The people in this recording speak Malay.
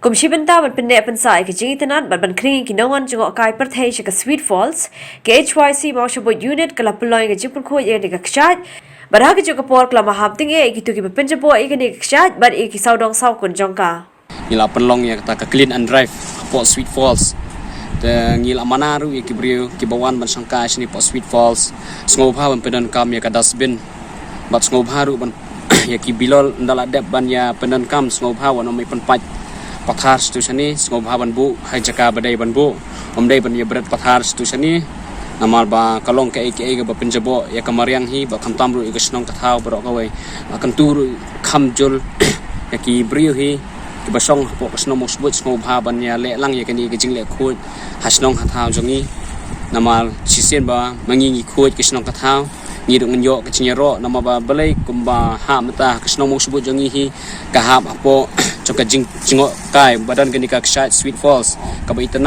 Kumshi bynta ban pynneh pynsah ke jingitynnad ban khring ki nongwan jngoh kai pyrthei ke Sweet Falls ke HyC Mawshbuit Unit ke pynlong ke jingpynkhuid ke Kshaid barha ke juga por ke maham tyngeh kito ki pynjaboh ke Kshaid bar ki saudong sau kun jongka ngila pynlong ya kata ke clean and drive po Sweet Falls te ngila manaru ya kibriu kibawan ban sangka sini po Sweet Falls sngoba ban pedan kam ya ka dustbin bat sngoba ru ban ya ki bilol ndala dep ban ya pedan kam sngoba wan mai penpat pathar stu sani sngoba ban bu hai jaka badai ban bu omdai ban ya berat pathar stu sani namal ba kalong ke ba pynjaboh ya kamariang hi ba kamtam ru ik snong kathau borok kawai akan turu khamjul ya ki briu hi ki basong po snong Mawshabuit sngoba ban ya le lang ya kani ke jingle khud hasnong hathau jongi namal sisen ba mangingi khud ke snong kathau ngi dong nyo ke chinyaro nama ba balai kumba ha mata ke snong Mawshabuit jongi hi ka hap apo choka jingok kai badan gani ka Kshaid Sweet Falls ka bynta